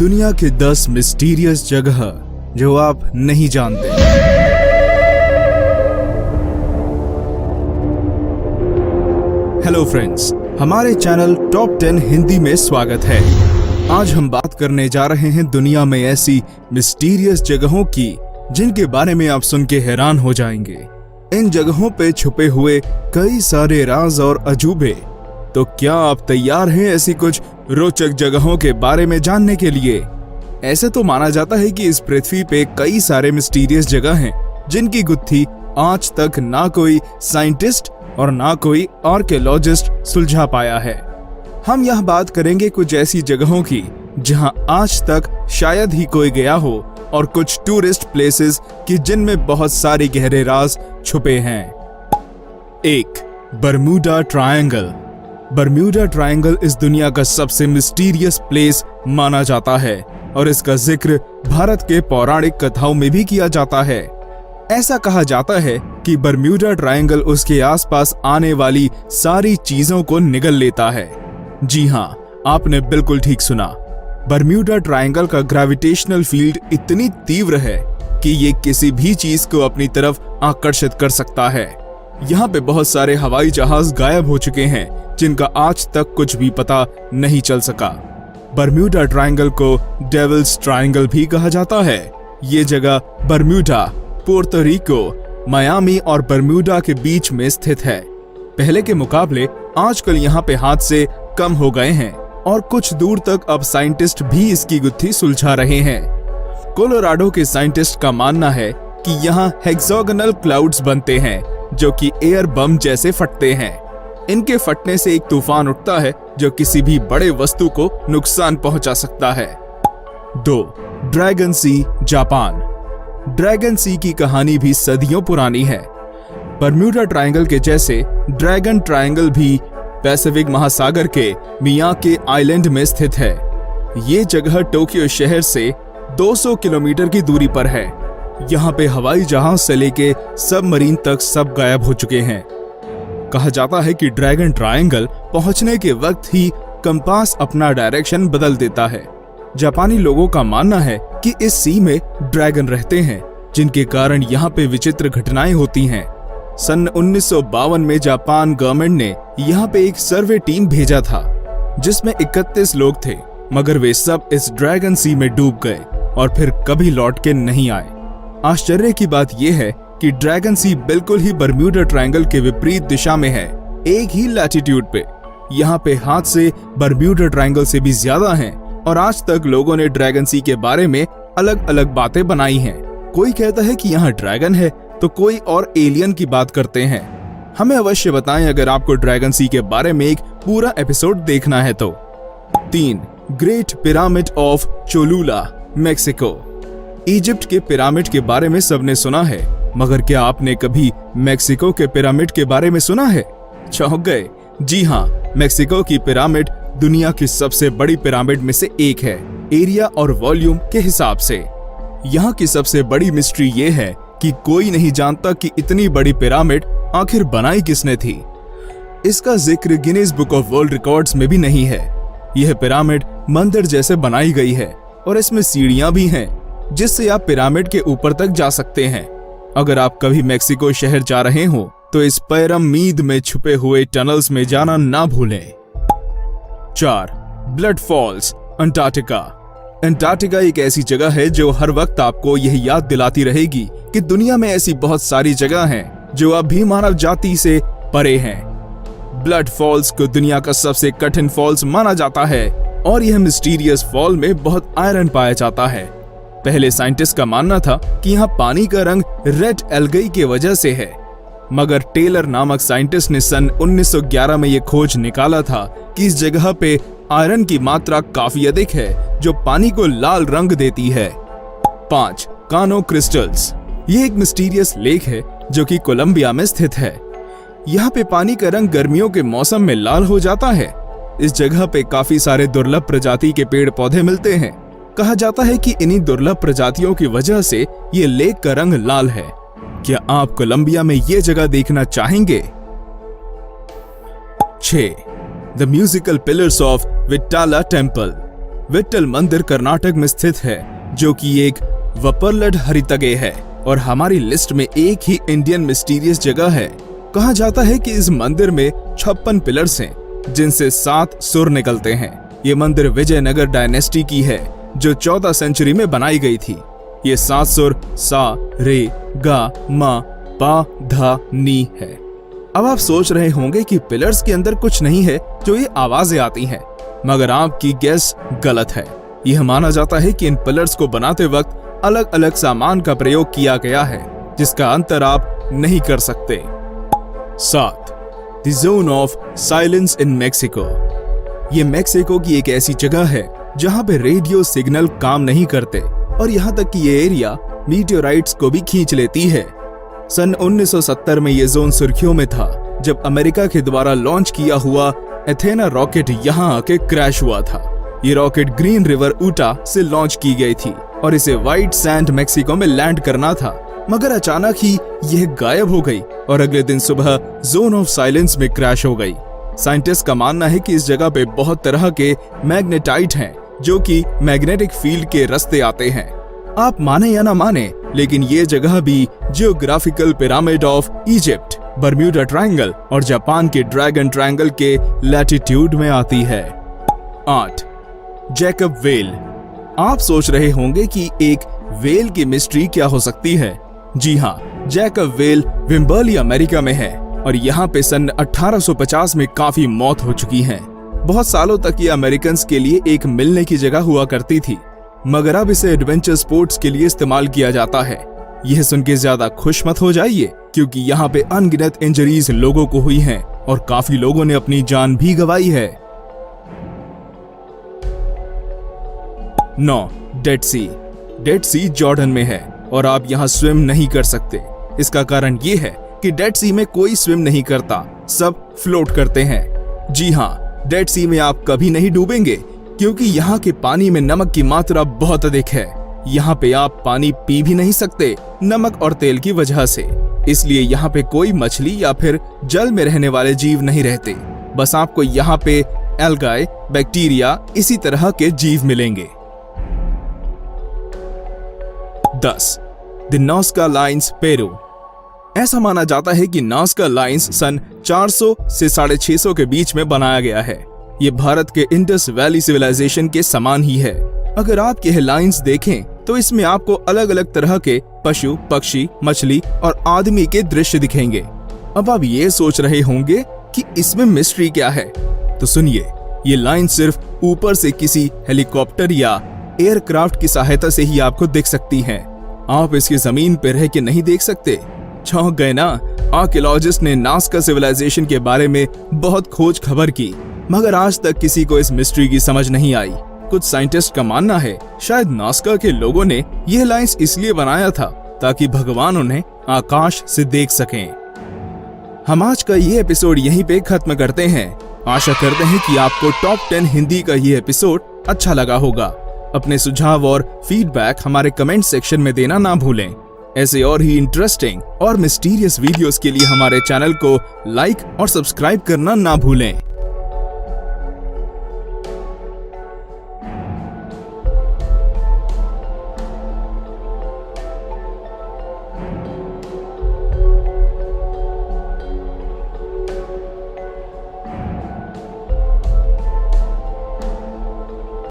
दुनिया के 10 मिस्टीरियस जगह जो आप नहीं जानते। हेलो फ्रेंड्स, हमारे चैनल टॉप 10 हिंदी में स्वागत है। आज हम बात करने जा रहे हैं दुनिया में ऐसी मिस्टीरियस जगहों की जिनके बारे में आप सुन के हैरान हो जाएंगे। इन जगहों पे छुपे हुए कई सारे राज और अजूबे। तो क्या आप तैयार हैं ऐसी कुछ रोचक जगहों के बारे में जानने के लिए? ऐसे तो माना जाता है कि इस पृथ्वी पे कई सारे मिस्टीरियस जगह हैं जिनकी गुत्थी आज तक ना कोई साइंटिस्ट और ना कोई आर्कियोलॉजिस्ट सुलझा पाया है। हम यह बात करेंगे कुछ ऐसी जगहों की जहां आज तक शायद ही कोई गया हो, और कुछ टूरिस्ट प्लेसेस की जिनमें बहुत सारे गहरे राज छुपे हैं। 1. Bermuda triangle. बरम्यूडा ट्रायंगल इस दुनिया का सबसे मिस्टीरियस प्लेस माना जाता है और इसका जिक्र भारत के पौराणिक कथाओं में भी किया जाता है। ऐसा कहा जाता है कि बरम्यूडा ट्रायंगल उसके आसपास आने वाली सारी चीजों को निगल लेता है। जी हाँ, आपने बिल्कुल ठीक सुना। बरम्यूडा ट्रायंगल का ग्रेविटेशनल फील्ड इतनी तीव्र है कि ये किसी भी चीज को अपनी तरफ आकर्षित कर सकता है। यहाँ पे बहुत सारे हवाई जहाज गायब हो चुके हैं जिनका आज तक कुछ भी पता नहीं चल सका। बरम्यूडा ट्रायंगल को डेविल्स ट्रायंगल भी कहा जाता है। ये जगह बरम्यूडा, पोर्तो रिको, मायामी और बरम्यूडा के बीच में स्थित है। पहले के मुकाबले आजकल यहाँ पे हादसे कम हो गए हैं और कुछ दूर तक अब साइंटिस्ट भी इसकी गुत्थी सुलझा रहे हैं। कोलोराडो के साइंटिस्ट का मानना है कि यहाँ हेक्सागोनल क्लाउड्स बनते हैं जो कि एयर बम जैसे फटते हैं। इनके फटने से एक तूफान उठता है जो किसी भी बड़े वस्तु को नुकसान पहुंचा सकता है। 2. ड्रैगन सी, जापान। ड्रैगन सी की कहानी भी सदियों पुरानी है। बरम्यूडा ट्रायंगल के जैसे ड्रैगन ट्रायंगल भी पैसिफिक महासागर के मियाके आइलैंड में स्थित है। ये जगह टोक्यो शहर से 200 किलोमीटर की दूरी पर है। यहाँ पे हवाई जहाज से लेके सबमरीन तक सब गायब हो चुके हैं। कहा जाता है कि ड्रैगन ट्रायंगल पहुंचने के वक्त ही कंपास अपना डायरेक्शन बदल देता है। जापानी लोगों का मानना है कि इस सी में ड्रैगन रहते हैं जिनके कारण यहाँ पे विचित्र घटनाएं होती हैं। सन 1952 में जापान गवर्नमेंट ने यहाँ पे एक सर्वे टीम भेजा था जिसमें 31 लोग थे, मगर वे सब इस ड्रैगन सी में डूब गए और फिर कभी लौट के नहीं आए। आश्चर्य की बात यह है कि ड्रैगन सी बिल्कुल ही बरम्यूडा ट्रायंगल के विपरीत दिशा में है, एक ही लैटिट्यूड पे। यहाँ पे हादसे बरम्यूडा ट्रायंगल से भी ज्यादा हैं और आज तक लोगों ने ड्रैगन सी के बारे में अलग अलग बातें बनाई हैं। कोई कहता है कि यहाँ ड्रैगन है तो कोई और एलियन की बात करते हैं। हमें अवश्य बताएं अगर आपको ड्रैगन सी के बारे में एक पूरा एपिसोड देखना है तो। 3. Great pyramid of Cholula, Mexico. Egypt के पिरामिड के बारे में सबने सुना है, मगर क्या आपने कभी मेक्सिको के पिरामिड के बारे में सुना है? चौंक गए? जी हाँ, मेक्सिको की पिरामिड दुनिया की सबसे बड़ी पिरामिड में से एक है, एरिया और वॉल्यूम के हिसाब से। यहाँ की सबसे बड़ी मिस्ट्री ये है कि कोई नहीं जानता कि इतनी बड़ी पिरामिड आखिर बनाई किसने थी। इसका जिक्र Guinness book of world records में भी नहीं है। यह पिरामिड मंदिर जैसे बनाई गई है और इसमें सीढ़ियां भी हैं जिससे आप पिरामिड के ऊपर तक जा सकते हैं। अगर आप कभी मेक्सिको शहर जा रहे हो तो इस पैरामीड में छुपे हुए टनल्स में जाना ना भूलें। 4. Blood false, Antarctica. अंटार्कटिका एक ऐसी जगह है जो हर वक्त आपको यह याद दिलाती रहेगी कि दुनिया में ऐसी बहुत सारी जगह हैं जो अभी मानव जाति से परे हैं। ब्लड फॉल्स को दुनिया का सबसे कठिन फॉल्स माना जाता है और यह मिस्टीरियस फॉल में बहुत आयरन पाया जाता है। पहले साइंटिस्ट का मानना था कि यहाँ पानी का रंग रेड एल्गी की वजह से है, मगर टेलर नामक साइंटिस्ट ने सन 1911 में यह खोज निकाला था कि इस जगह पे आयरन की मात्रा काफी अधिक है जो पानी को लाल रंग देती है। 5. कानो क्रिस्टल्स। ये एक मिस्टीरियस लेक है जो कि कोलंबिया में स्थित है। यहाँ पे पानी का रंग गर्मियों के मौसम में लाल हो जाता है। इस जगह पे काफी सारे दुर्लभ प्रजाति के पेड़ पौधे मिलते हैं। कहा जाता है कि इन्हीं दुर्लभ प्रजातियों की वजह से ये लेक का रंग लाल है। क्या आप कोलंबिया में ये जगह देखना चाहेंगे? 6. The musical pillars of Vittala temple. Vitthal मंदिर कर्नाटक में स्थित है, जो कि एक वपरलड हरितगे है और हमारी लिस्ट में एक ही इंडियन मिस्टीरियस जगह है। कहा जाता है कि इस मंदिर में 56 पिलर्स हैं, जिनसे 7 सुर निकलते हैं। ये मंदिर विजयनगर डायनेस्टी की है, जो 14 सेंचुरी में बनाई गई थी। ये 7 सुर सा, रे, गा, मा, पा, धा, नी है। अब आप सोच रहे होंगे कि पिलर्स के अंदर कुछ नहीं है जो ये आवाजें आती हैं, मगर आपकी गेस गलत है। यह माना जाता है कि इन पिलर्स को बनाते वक्त अलग अलग सामान का प्रयोग किया गया है, जिसका अंतर आप नहीं कर सकते। 7. The zone of silence in Mexico. ये मेक्सिको की एक ऐसी जगह है जहां पे रेडियो सिग्नल काम नहीं करते और यहाँ तक कि ये एरिया मीटियोराइट्स को भी खींच लेती है। सन 1970 में ये जोन सुर्खियों में था, जब अमेरिका के द्वारा लॉन्च किया हुआ एथेना रॉकेट यहाँ आके क्रैश हुआ था। ये रॉकेट ग्रीन रिवर ऊटा से लॉन्च की गई थी और इसे व्हाइट सैंड मेक्सिको में लैंड करना था, मगर अचानक ही यह गायब हो गई और अगले दिन सुबह जोन ऑफ साइलेंस में क्रैश हो गई। साइंटिस्ट का मानना है कि इस जगह पे बहुत तरह के मैग्नेटाइट हैं, जो कि मैग्नेटिक फील्ड के रास्ते आते हैं। आप माने या ना माने, लेकिन ये जगह भी geographical pyramid of Egypt, Bermuda triangle और जापान के ड्रैगन ट्रायंगल के लैटिट्यूड में आती है। 8. Jacob well. आप सोच रहे होंगे कि एक वेल की मिस्ट्री क्या हो सकती है। जी हाँ, जैकब वेल विम्बर्ली अमेरिका में है और यहाँ पे सन 1850 में काफी मौत हो चुकी है। बहुत सालों तक ये अमेरिकन्स के लिए एक मिलने की जगह हुआ करती थी, मगर अब इसे एडवेंचर स्पोर्ट्स के लिए इस्तेमाल किया जाता है। यह सुन के ज्यादा खुश मत हो जाइए, क्योंकि यहाँ पे अनगिनत इंजरीज लोगों को हुई हैं और काफी लोगों ने अपनी जान भी गंवाई है। 9. डेड सी। डेड सी जॉर्डन में है और आप यहाँ स्विम नहीं कर सकते। इसका कारण ये है कि डेड सी में कोई स्विम नहीं करता, सब फ्लोट करते हैं। जी हाँ, डेड सी में आप कभी नहीं डूबेंगे, क्योंकि यहाँ के पानी में नमक की मात्रा बहुत अधिक है। यहाँ पे आप पानी पी भी नहीं सकते, नमक और तेल की वजह से। इसलिए यहाँ पे कोई मछली या फिर जल में रहने वाले जीव नहीं रहते। बस आपको यहाँ पे एल्गाई, बैक्टीरिया, इसी तरह के जीव मिलेंगे। 10. The Nazca lines, Peru. ऐसा माना जाता है कि नाज़का लाइन्स सन 400 से 650 के बीच में बनाया गया है। ये भारत के इंडस वैली सिविलाइजेशन के समान ही है। अगर आप यह लाइन्स देखें तो इसमें आपको अलग अलग तरह के पशु, पक्षी, मछली और आदमी के दृश्य दिखेंगे। अब आप ये सोच रहे होंगे कि इसमें मिस्ट्री क्या है, तो सुनिए, ये लाइन सिर्फ ऊपर से किसी हेलीकॉप्टर या एयरक्राफ्ट की सहायता से ही आपको दिख सकती हैं। आप इसकी जमीन पर रह के नहीं देख सकते। चौंक गए ना? आर्कियोलॉजिस्ट ने नाज़का सिविलाइजेशन के बारे में बहुत खोज खबर की, मगर आज तक किसी को इस मिस्ट्री की समझ नहीं आई। कुछ साइंटिस्ट का मानना है शायद नाज़का के लोगों ने यह लाइन्स इसलिए बनाया था ताकि भगवान उन्हें आकाश से देख सकें। हम आज का ये एपिसोड यहीं पे खत्म करते हैं। आशा करते हैं कि आपको टॉप 10 हिंदी का ये एपिसोड अच्छा लगा होगा। अपने सुझाव और फीडबैक हमारे कमेंट सेक्शन में देना ना भूलें। ऐसे और ही इंटरेस्टिंग और मिस्टीरियस वीडियोस के लिए हमारे चैनल को लाइक और सब्सक्राइब करना ना भूलें।